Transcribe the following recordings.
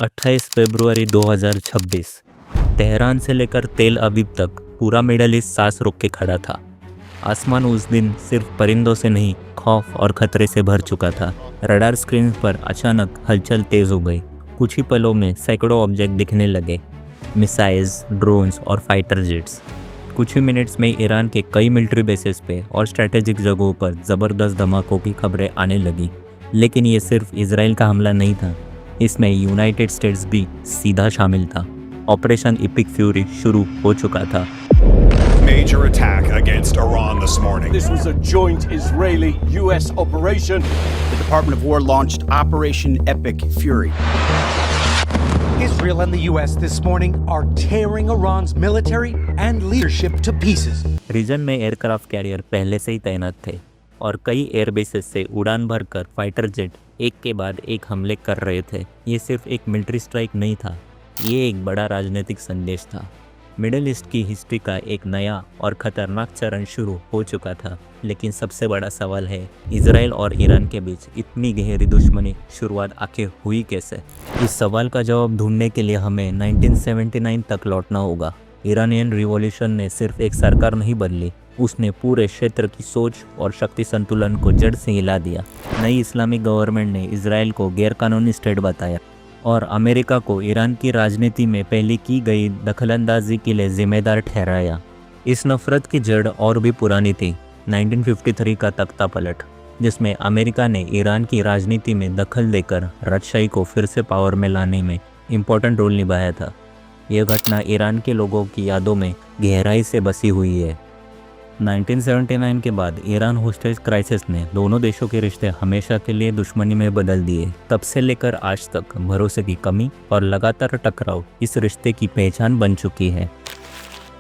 28 फरवरी 2026। Tehran से लेकर तेल अवीव तक पूरा मिडल ईस्ट सांस रोक के खड़ा था। आसमान उस दिन सिर्फ परिंदों से नहीं, खौफ और खतरे से भर चुका था। रडार स्क्रीन पर अचानक हलचल तेज हो गई। कुछ ही पलों में सैकड़ों ऑब्जेक्ट दिखने लगे, मिसाइल्स, ड्रोन्स और फाइटर जेट्स। कुछ ही मिनट्स में ईरान के कई मिलिट्री बेसेस पे और स्ट्रैटेजिक जगहों पर ज़बरदस्त धमाकों की खबरें आने लगी। लेकिन ये सिर्फ इजराइल का हमला नहीं था, इसमें यूनाइटेड स्टेट्स भी सीधा शामिल था। ऑपरेशन इपिक फ्यूरी शुरू हो चुका था। Major attack against Iran this morning. This was a joint Israeli-US operation. The Department of War launched Operation Epic Fury. Israel and the US this morning are tearing Iran's military and leadership to pieces. Region में aircraft carrier पहले से ही तैनात थे और कई airbases से उड़ान भरकर फाइटर जेट एक के बाद एक हमले कर रहे थे। ये सिर्फ एक मिलिट्री स्ट्राइक नहीं था, ये एक बड़ा राजनीतिक संदेश था। मिडिल ईस्ट की हिस्ट्री का एक नया और ख़तरनाक चरण शुरू हो चुका था। लेकिन सबसे बड़ा सवाल है, इजराइल और ईरान के बीच इतनी गहरी दुश्मनी शुरुआत आखिर हुई कैसे? इस सवाल का जवाब ढूंढने के लिए हमें 1979 तक लौटना होगा। ईरानियन रिवॉल्यूशन ने सिर्फ एक सरकार नहीं बदली, उसने पूरे क्षेत्र की सोच और शक्ति संतुलन को जड़ से हिला दिया। नई इस्लामिक गवर्नमेंट ने इजराइल को गैरकानूनी स्टेट बताया और अमेरिका को ईरान की राजनीति में पहले की गई दखलंदाजी के लिए जिम्मेदार ठहराया। इस नफरत की जड़ और भी पुरानी थी। 1953 का तख्ता पलट, जिसमें अमेरिका ने ईरान की राजनीति में दखल देकर राजशाही को फिर से पावर में लाने में इम्पोर्टेंट रोल निभाया था। यह घटना ईरान के लोगों की यादों में गहराई से बसी हुई है। 1979 के बाद ईरान होस्टेज क्राइसिस ने दोनों देशों के रिश्ते हमेशा के लिए दुश्मनी में बदल दिए। तब से लेकर आज तक भरोसे की कमी और लगातार टकराव इस रिश्ते की पहचान बन चुकी है।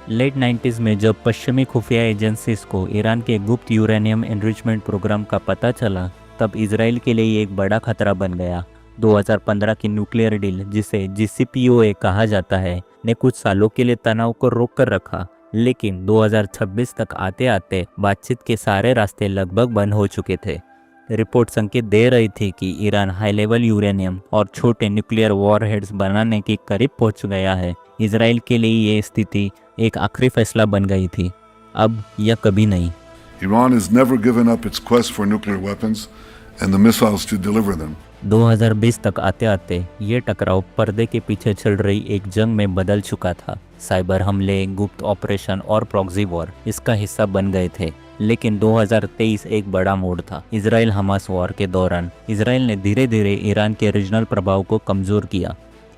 लेट 90s में जब पश्चिमी खुफिया एजेंसीज को ईरान के गुप्त यूरेनियम एनरिचमेंट प्रोग्राम का पता चला, तब इजराइल के लिए ये एक बड़ा खतरा बन गया। 2015 की न्यूक्लियर डील, जिसे JCPOA कहा जाता है, ने कुछ सालों के लिए तनाव को रोक कर रखा। लेकिन 2026 तक आते आते बातचीत के सारे रास्ते लगभग बंद हो चुके थे। रिपोर्ट संकेत दे रही थी कि ईरान हाई लेवल यूरेनियम और छोटे न्यूक्लियर वॉरहेड्स बनाने के करीब पहुंच गया है। इजराइल के लिए ये स्थिति एक आखिरी फैसला बन गई थी, अब या कभी नहीं। Iran has never given up its quest for nuclear weapons and the missiles to deliver them. 2020 तक आते आते ये टकराव पर्दे के पीछे चल रही एक जंग में बदल चुका था। साइबर हमले, गुप्त ऑपरेशन और प्रॉक्सी वॉर इसका हिस्सा बन गए थे। लेकिन 2023 एक बड़ा मोड़ था। इजराइल हमास वॉर के दौरान इजराइल ने धीरे धीरे ईरान के रीजनल प्रभाव को कमज़ोर किया।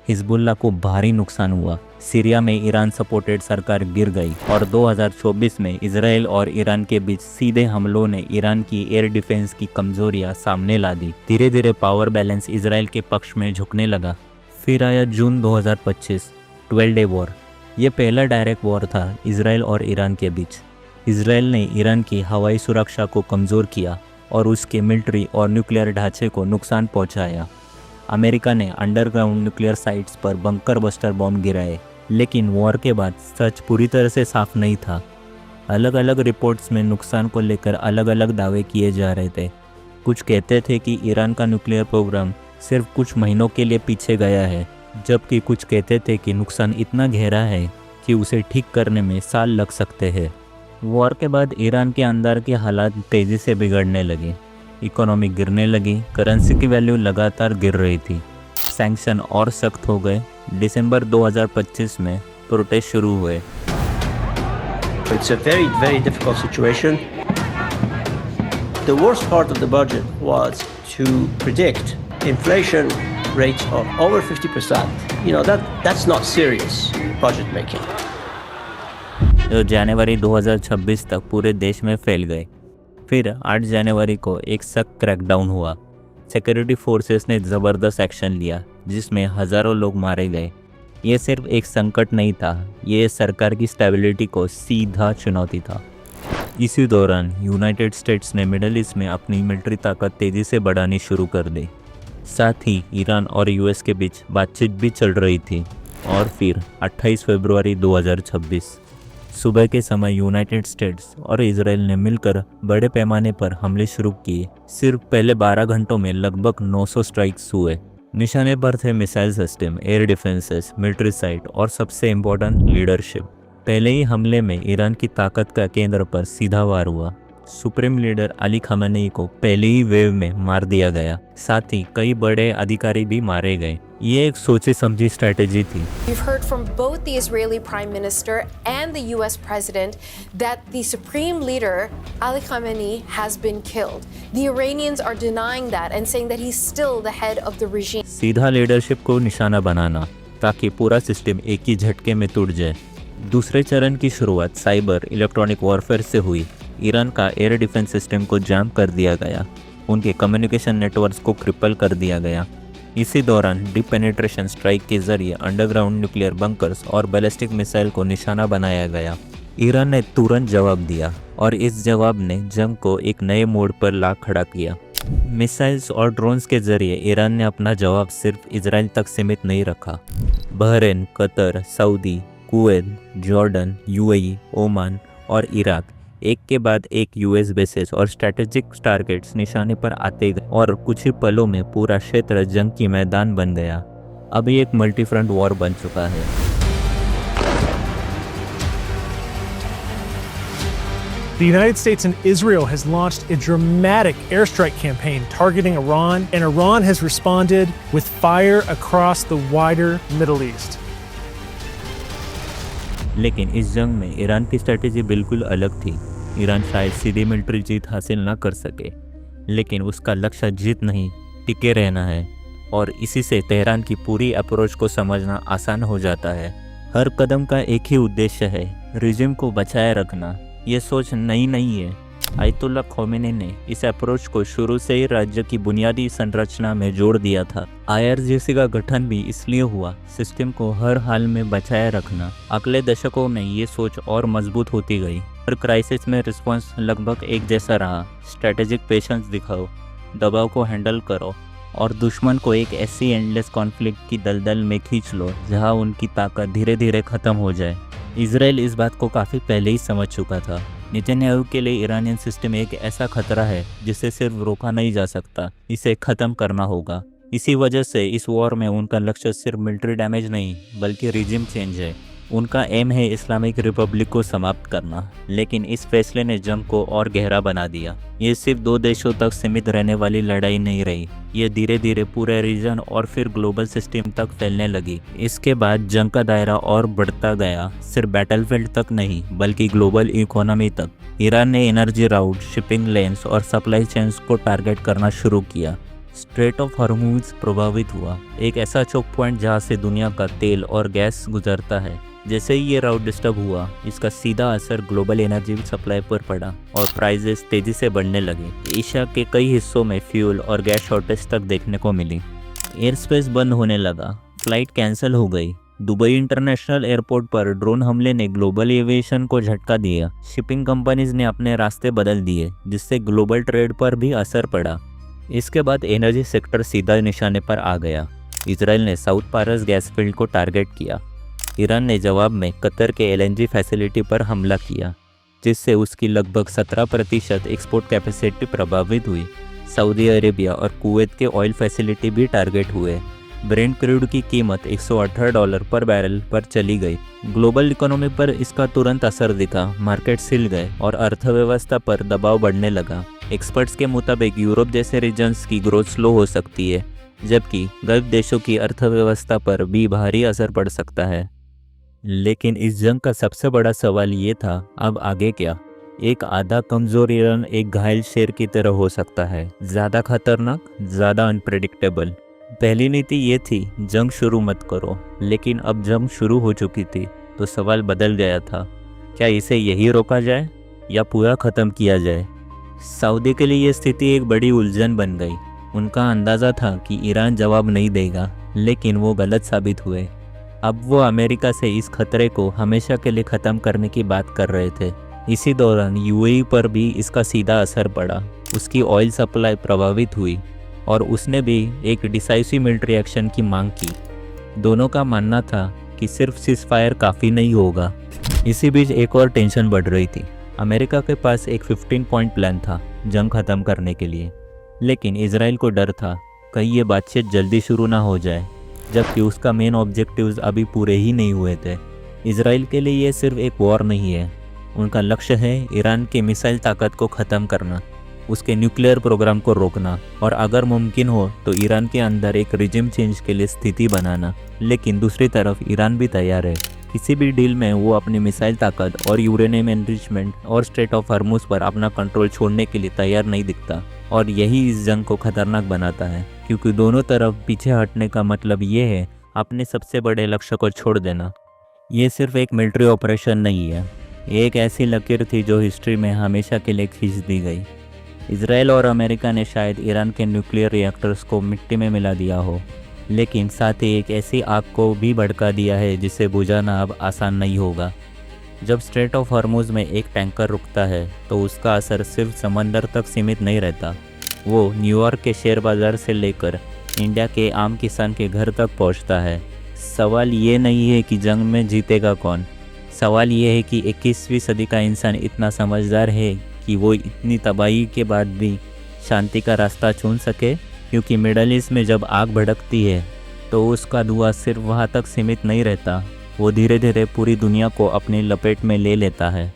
हिजबुल्लाह को भारी नुकसान हुआ, सीरिया में ईरान सपोर्टेड सरकार गिर गई और 2024 में इजराइल और ईरान के बीच सीधे हमलों ने ईरान की एयर डिफेंस की कमजोरियां सामने ला दी। धीरे धीरे पावर बैलेंस इजराइल के पक्ष में झुकने लगा। फिर आया जून 2025, 12 डे वॉर। ये पहला डायरेक्ट वॉर था इजराइल और ईरान के बीच। इजराइल ने ईरान की हवाई सुरक्षा को कमज़ोर किया और उसके मिलिट्री और न्यूक्लियर ढांचे को नुकसान पहुंचाया। अमेरिका ने अंडरग्राउंड न्यूक्लियर साइट्स पर बंकर बस्टर बॉम्ब गिराए। लेकिन वॉर के बाद सच पूरी तरह से साफ नहीं था। अलग अलग रिपोर्ट्स में नुकसान को लेकर अलग अलग दावे किए जा रहे थे। कुछ कहते थे कि ईरान का न्यूक्लियर प्रोग्राम सिर्फ कुछ महीनों के लिए पीछे गया है, जबकि कुछ कहते थे कि नुकसान इतना गहरा है कि उसे ठीक करने में साल लग सकते हैं। वॉर के बाद ईरान के अंदर के हालात तेज़ी से बिगड़ने लगे। इकोनॉमी गिरने लगी, करेंसी की वैल्यू लगातार गिर रही थी, सैंक्शन और सख्त हो गए। दिसंबर 2025 में प्रोटेस्ट शुरू हुए। It's a very, very difficult situation. The worst part of the budget was to predict inflation rates of over 50%. You know, that's not serious budget making. जो जनवरी 2026 तक पूरे देश में फैल गए। फिर 8 जनवरी को एक सख्त क्रैकडाउन हुआ। सिक्योरिटी फोर्सेस ने ज़बरदस्त एक्शन लिया, जिसमें हज़ारों लोग मारे गए। ये सिर्फ एक संकट नहीं था, ये सरकार की स्टेबिलिटी को सीधा चुनौती था। इसी दौरान यूनाइटेड स्टेट्स ने मिडल ईस्ट में अपनी मिलिट्री ताकत तेज़ी से बढ़ानी शुरू कर दी। साथ ही ईरान और US के बीच बातचीत भी चल रही थी। और फिर 28 फरवरी 2026 सुबह के समय यूनाइटेड स्टेट्स और इजराइल ने मिलकर बड़े पैमाने पर हमले शुरू किए। सिर्फ पहले 12 घंटों में लगभग 900 स्ट्राइक्स हुए। निशाने पर थे missile system, air defences, military site और सबसे इम्पोर्टेंट लीडरशिप। पहले ही हमले में ईरान की ताकत का केंद्र पर सीधा वार हुआ। सुप्रीम लीडर अली खamenei को पहले ही वेव में मार दिया गया, साथ ही कई बड़े अधिकारी भी मारे गए। ये एक सोची समझी स्ट्रैटेजी थी। We've heard from both the Israeli Prime Minister and the US President that the Supreme Leader, Ali Khamenei, has been killed. The Iranians are denying that and saying that he's still the head of the regime. सीधा leadership को निशाना बनाना ताकि पूरा system एक ही झटके में टूट जाए। दूसरे चरण की शुरुआत साइबर इलेक्ट्रॉनिक वॉरफेयर से हुई। ईरान का एयर डिफेंस सिस्टम को जाम कर दिया गया, उनके कम्युनिकेशन नेटवर्क्स को क्रिपल कर दिया गया। इसी दौरान डीप पेनिट्रेशन स्ट्राइक के जरिए अंडरग्राउंड न्यूक्लियर बंकर्स और बैलिस्टिक मिसाइल को निशाना बनाया गया। ईरान ने तुरंत जवाब दिया और इस जवाब ने जंग को एक नए मोड़ पर ला खड़ा किया। मिसाइल्स और ड्रोन्स के जरिए ईरान ने अपना जवाब सिर्फ इजराइल तक सीमित नहीं रखा। Bahrain, Qatar, Saudi, Kuwait, Jordan, UAE, Oman और इराक एक के बाद एक यूएस बेसेस और स्ट्रैटेजिक टारगेट्स निशाने पर आते गए और कुछ ही पलों में पूरा क्षेत्र जंग की मैदान बन गया। अब ये एक मल्टी फ्रंट वॉर बन चुका है। The United States and Israel has launched a dramatic airstrike campaign targeting Iran, and Iran has responded with fire across the wider Middle East. लेकिन इस जंग में ईरान की स्ट्रैटेजी बिल्कुल अलग थी। ईरान शायद सीधी मिलिट्री जीत हासिल ना कर सके, लेकिन उसका लक्ष्य जीत नहीं, टिके रहना है। और इसी से तेहरान की पूरी अप्रोच को समझना आसान हो जाता है। हर कदम का एक ही उद्देश्य है, रिजिम को बचाए रखना। ये सोच नई नहीं है। आयतुल्ला खोमेनी ने इस अप्रोच को शुरू से ही राज्य की बुनियादी संरचना में जोड़ दिया था। IRGC का गठन भी इसलिए हुआ, सिस्टम को हर हाल में बचाए रखना। अगले दशकों में ये सोच और मजबूत होती गई। हर क्राइसिस में रिस्पॉन्स लगभग एक जैसा रहा। स्ट्रेटेजिक पेशेंस दिखाओ, दबाव को हैंडल करो और दुश्मन को एक ऐसी एंडलेस कॉन्फ्लिक्ट की दलदल में खींच लो जहां उनकी ताकत धीरे धीरे ख़त्म हो जाए। इजराइल इस बात को काफ़ी पहले ही समझ चुका था। नेतन्याहू के लिए ईरानियन सिस्टम एक ऐसा खतरा है जिसे सिर्फ रोका नहीं जा सकता, इसे ख़त्म करना होगा। इसी वजह से इस वॉर में उनका लक्ष्य सिर्फ मिलिट्री डैमेज नहीं बल्कि रिजिम चेंज है। उनका एम है इस्लामिक रिपब्लिक को समाप्त करना। लेकिन इस फैसले ने जंग को और गहरा बना दिया। ये सिर्फ 2 देशों तक सीमित रहने वाली लड़ाई नहीं रही, ये धीरे धीरे पूरे रीजन और फिर ग्लोबल सिस्टम तक फैलने लगी। इसके बाद जंग का दायरा और बढ़ता गया, सिर्फ बैटलफील्ड तक नहीं बल्कि ग्लोबल इकोनॉमी तक। ईरान ने एनर्जी राउट, शिपिंग लेन्स और सप्लाई चेन्स को टारगेट करना शुरू किया। स्ट्रेट ऑफ हॉर्मुज़ प्रभावित हुआ, एक ऐसा चौक पॉइंट जहाँ से दुनिया का तेल और गैस गुजरता है। जैसे ही ये राउट डिस्टर्ब हुआ, इसका सीधा असर ग्लोबल एनर्जी सप्लाई पर पड़ा और प्राइसेस तेज़ी से बढ़ने लगे। एशिया के कई हिस्सों में फ्यूल और गैस शॉर्टेज तक देखने को मिली। एयर स्पेस बंद होने लगा, फ्लाइट कैंसिल हो गई। दुबई इंटरनेशनल एयरपोर्ट पर ड्रोन हमले ने ग्लोबल एविएशन को झटका दिया। शिपिंग कंपनीज ने अपने रास्ते बदल दिए, जिससे ग्लोबल ट्रेड पर भी असर पड़ा। इसके बाद एनर्जी सेक्टर सीधा निशाने पर आ गया। इजराइल ने साउथ पारस गैस फील्ड को टारगेट किया। ईरान ने जवाब में कतर के LNG फैसिलिटी पर हमला किया, जिससे उसकी लगभग 17% एक्सपोर्ट कैपेसिटी प्रभावित हुई। सऊदी अरेबिया और कुवैत के ऑयल फैसिलिटी भी टारगेट हुए। ब्रेंट क्रूड की कीमत $118 पर बैरल पर चली गई। ग्लोबल इकोनॉमी पर इसका तुरंत असर दिखा, मार्केट हिल गए और अर्थव्यवस्था पर दबाव बढ़ने लगा। एक्सपर्ट्स के मुताबिक यूरोप जैसे रीजन्स की ग्रोथ स्लो हो सकती है, जबकि गल्फ देशों की अर्थव्यवस्था पर भी भारी असर पड़ सकता है। लेकिन इस जंग का सबसे बड़ा सवाल ये था, अब आगे क्या? एक आधा कमज़ोर ईरान एक घायल शेर की तरह हो सकता है, ज़्यादा खतरनाक, ज़्यादा अनप्रेडिक्टेबल। पहली नीति ये थी, जंग शुरू मत करो, लेकिन अब जंग शुरू हो चुकी थी तो सवाल बदल गया था, क्या इसे यही रोका जाए या पूरा ख़त्म किया जाए? सऊदी के लिए ये स्थिति एक बड़ी उलझन बन गई। उनका अंदाज़ा था कि ईरान जवाब नहीं देगा, लेकिन वो गलत साबित हुए। अब वो अमेरिका से इस खतरे को हमेशा के लिए ख़त्म करने की बात कर रहे थे। इसी दौरान UAE पर भी इसका सीधा असर पड़ा। उसकी ऑयल सप्लाई प्रभावित हुई और उसने भी एक डिसाइसिव मिलिट्री एक्शन की मांग की। दोनों का मानना था कि सिर्फ सीज़फायर काफ़ी नहीं होगा। इसी बीच एक और टेंशन बढ़ रही थी। अमेरिका के पास एक 15 पॉइंट प्लान था जंग ख़त्म करने के लिए, लेकिन इजराइल को डर था कहीं ये बातचीत जल्दी शुरू ना हो जाए, जबकि उसका मेन ऑब्जेक्टिव्स अभी पूरे ही नहीं हुए थे। इजराइल के लिए ये सिर्फ एक वॉर नहीं है, उनका लक्ष्य है ईरान के मिसाइल ताकत को ख़त्म करना, उसके न्यूक्लियर प्रोग्राम को रोकना और अगर मुमकिन हो तो ईरान के अंदर एक रिजिम चेंज के लिए स्थिति बनाना। लेकिन दूसरी तरफ ईरान भी तैयार है, किसी भी डील में वो अपनी मिसाइल ताकत और यूरेनियम एनरिचमेंट और स्ट्रेट ऑफ हॉर्मुज़ पर अपना कंट्रोल छोड़ने के लिए तैयार नहीं दिखता। और यही इस जंग को खतरनाक बनाता है, क्योंकि दोनों तरफ पीछे हटने का मतलब ये है अपने सबसे बड़े लक्ष्य को छोड़ देना। ये सिर्फ एक मिलिट्री ऑपरेशन नहीं है, ये एक ऐसी लकीर थी जो हिस्ट्री में हमेशा के लिए खींच दी गई। इजराइल और अमेरिका ने शायद ईरान के न्यूक्लियर रिएक्टर्स को मिट्टी में मिला दिया हो, लेकिन साथ ही एक ऐसी आग को भी भड़का दिया है जिसे बुझाना अब आसान नहीं होगा। जब स्ट्रेट ऑफ हॉर्मुज़ में एक टैंकर रुकता है तो उसका असर सिर्फ समंदर तक सीमित नहीं रहता, वो न्यूयॉर्क के शेयर बाज़ार से लेकर इंडिया के आम किसान के घर तक पहुंचता है। सवाल ये नहीं है कि जंग में जीतेगा कौन, सवाल ये है कि 21वीं सदी का इंसान इतना समझदार है कि वो इतनी तबाही के बाद भी शांति का रास्ता चुन सके। क्योंकि मिडल ईस्ट में जब आग भड़कती है तो उसका धुआं सिर्फ वहाँ तक सीमित नहीं रहता, वो धीरे धीरे पूरी दुनिया को अपनी लपेट में ले लेता है।